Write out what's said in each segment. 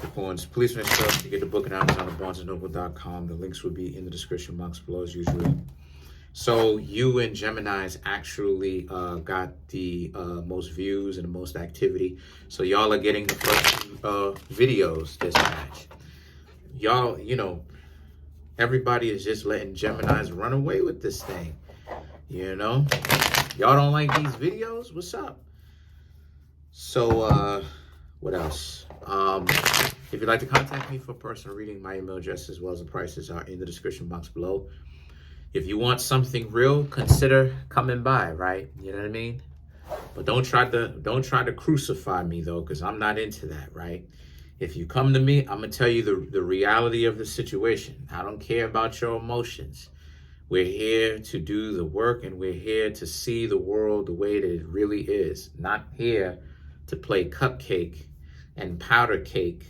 Capricorns, please make sure to get the book on Amazon or BarnesandNoble.com. The links will be in the description box below as usual. So you and Geminis actually got the most views and the most activity. So y'all are getting the first videos this match. Y'all, you know, everybody is just letting Geminis run away with this thing. You know, y'all don't like these videos? What's up? So, what else? If you'd like to contact me for personal reading, my email address as well as the prices are in the description box below. If you want something real, consider coming by, right? You know what I mean? But don't try to crucify me though, because I'm not into that, right? If you come to me, I'm gonna tell you the reality of the situation. I don't care about your emotions. We're here to do the work, and we're here to see the world the way that it really is. Not here to play cupcake and powder cake,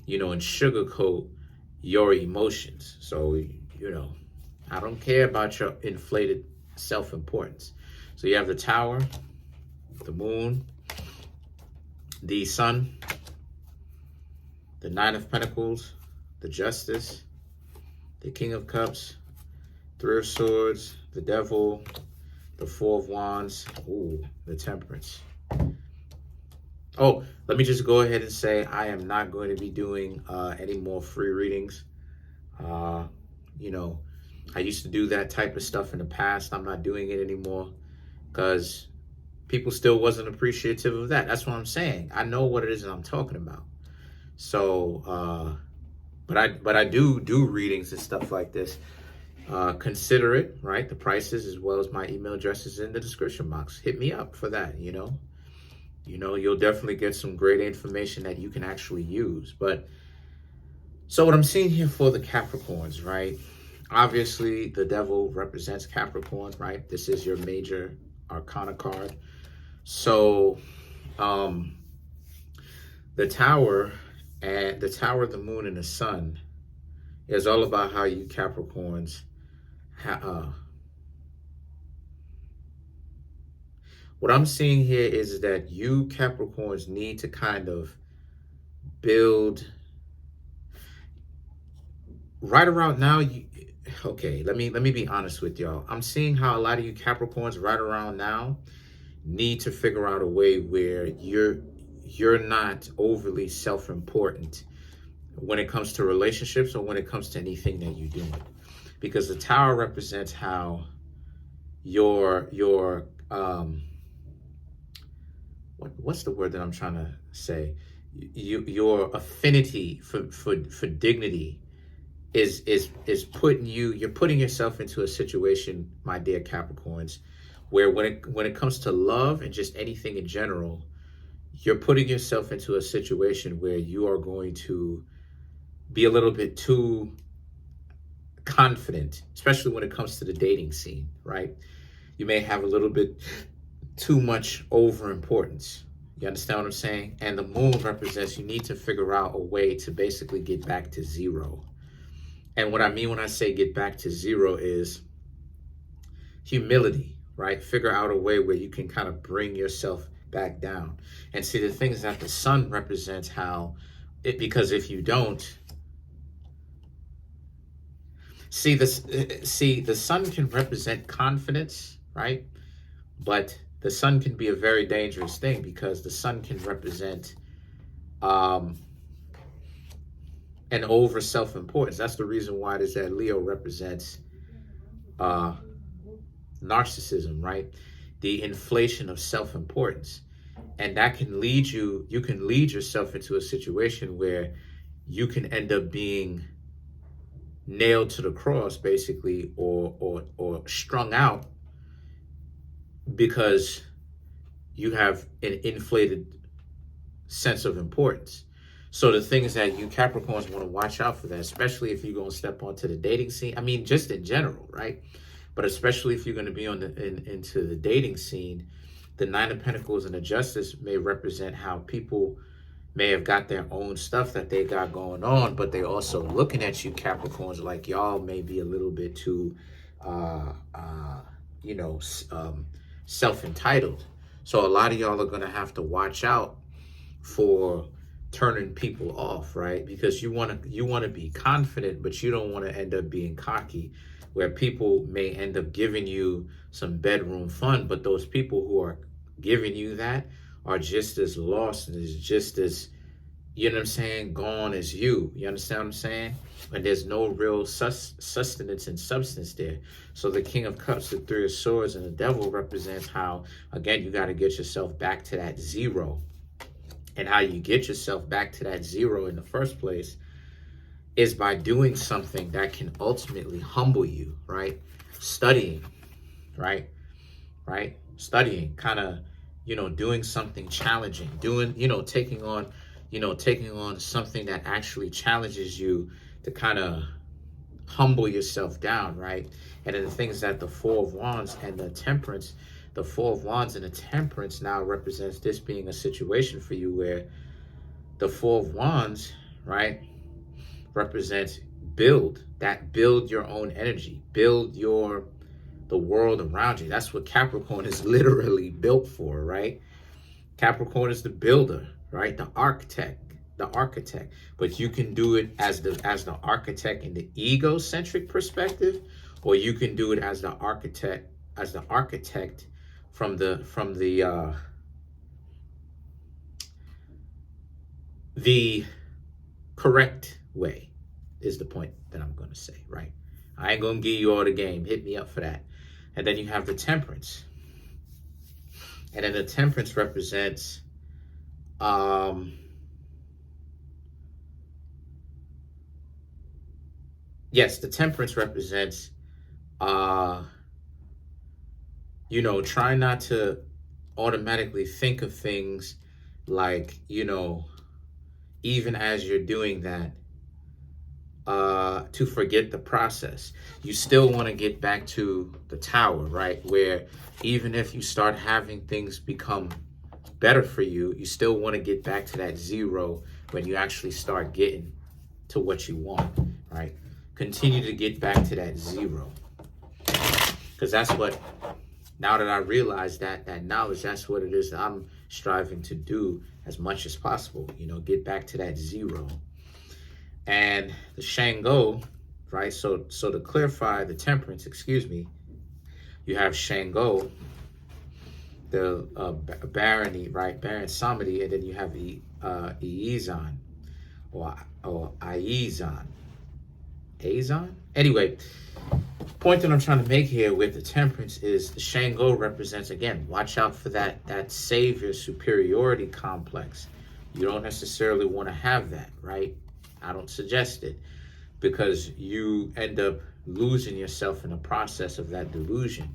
you know, and sugarcoat your emotions. So, you know, I don't care about your inflated self-importance. So you have the Tower, the Moon, the Sun, the Nine of Pentacles, the Justice, the King of Cups, Three of Swords, the Devil, the Four of Wands, ooh, the Temperance. Oh, let me just go ahead and say I am not going to be doing any more free readings. You know, I used to do that type of stuff in the past. I'm not doing it anymore because people still wasn't appreciative of that. That's what I'm saying. I know what it is that I'm talking about. So, but I do readings and stuff like this. Consider it, right? The prices as well as my email address is in the description box. Hit me up for that, you know. You know, you'll definitely get some great information that you can actually use. But so what I'm seeing here for the Capricorns, right? Obviously, the Devil represents Capricorn, right? This is your major arcana card. So the Tower and the Moon and the Sun is all about how you Capricorns what I'm seeing here is that you Capricorns need to kind of build right around now. Okay, let me be honest with y'all. I'm seeing how a lot of you Capricorns right around now need to figure out a way where you're not overly self-important when it comes to relationships or when it comes to anything that you're doing. Because the Tower represents how your what's the word that I'm trying to say? Your affinity for dignity is putting you're putting yourself into a situation, my dear Capricorns, where when it comes to love and just anything in general, you're putting yourself into a situation where you are going to be a little bit too confident, especially when it comes to the dating scene, right? You may have a little bit too much overimportance. You understand what I'm saying? And the Moon represents you need to figure out a way to basically get back to zero. And what I mean when I say get back to zero is humility, right? Figure out a way where you can kind of bring yourself back down. And see, the thing is that the Sun represents how because if you don't, the Sun can represent confidence, right? But the Sun can be a very dangerous thing because the Sun can represent an over self-importance. That's the reason why it is that Leo represents narcissism, right? The inflation of self-importance. And that can lead you can lead yourself into a situation where you can end up being nailed to the cross, basically, or strung out because you have an inflated sense of importance. So the things that you Capricorns want to watch out for that, especially if you're going to step onto the dating scene. I mean, just in general, right? But especially if you're going to be on into the dating scene, the Nine of Pentacles and the Justice may represent how people may have got their own stuff that they got going on, but they also looking at you Capricorns like y'all may be a little bit too, self-entitled. So a lot of y'all are going to have to watch out for turning people off, right? Because you want to be confident, but you don't want to end up being cocky, where people may end up giving you some bedroom fun, but those people who are giving you that are just as lost and is just as, you know what I'm saying, gone as you. You understand what I'm saying? And there's no real sustenance and substance there. So the King of Cups, the Three of Swords, and the Devil represents how, again, you got to get yourself back to that zero. And how you get yourself back to that zero in the first place is by doing something that can ultimately humble you, right? Studying, right? Studying, kind of, you know, doing something challenging, doing, you know, taking on something that actually challenges you to kind of humble yourself down, right? And then the thing is that the Four of Wands and the Temperance, the Four of Wands and the Temperance now represents this being a situation for you where the Four of Wands, right, represents build your own energy, build the world around you. That's what Capricorn is literally built for, right? Capricorn is the builder, right? The architect. But you can do it as the architect in the egocentric perspective, or you can do it as the architect from the correct way, is the point that I'm going to say, right? I ain't going to give you all the game. Hit me up for that. And then you have the Temperance. And then the Temperance represents yes, the Temperance represents you know, try not to automatically think of things like, you know, even as you're doing that, to forget the process. You still want to get back to the Tower, right? Where even if you start having things become better for you, you still want to get back to that zero when you actually start getting to what you want, right? Continue to get back to that zero. Because that's what, now that I realize that knowledge, that's what it is that I'm striving to do as much as possible, you know, get back to that zero. And the Shango, right? So to clarify the Temperance, excuse me, you have Shango, the barony, right? Baron Samedi, and then you have Iezan or Iezan. Azon? Anyway, point that I'm trying to make here with the Temperance is the Shango represents, again, watch out for that savior superiority complex. You don't necessarily want to have that, right? I don't suggest it, because you end up losing yourself in the process of that delusion.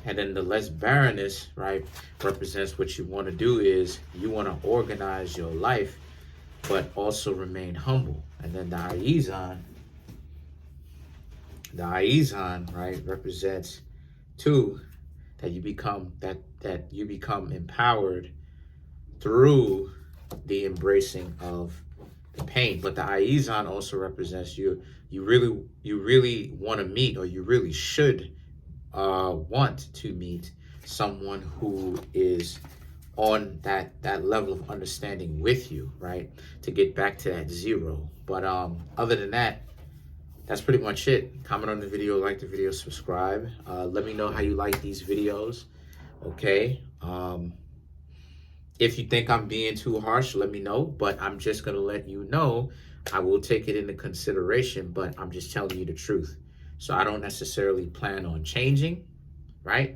And then the less Baroness, right, represents what you want to do is you want to organize your life, but also remain humble. And then the Iezan, right, represents too that you become empowered through the embracing of the pain. But the Iezan also represents you really want to meet, or you really should want to meet someone who is on that level of understanding with you, right, to get back to that zero. But other than that, that's pretty much it. Comment on the video, like the video, subscribe. Let me know how you like these videos, okay? If you think I'm being too harsh, let me know. But I'm just going to let you know I will take it into consideration, but I'm just telling you the truth. So I don't necessarily plan on changing, right?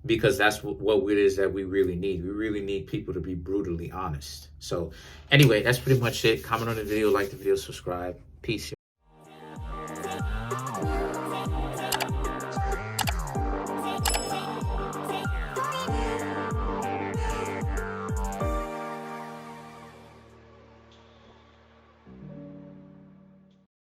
Because that's what it is that we really need. We really need people to be brutally honest. So anyway, that's pretty much it. Comment on the video, like the video, subscribe. Peace, y'all.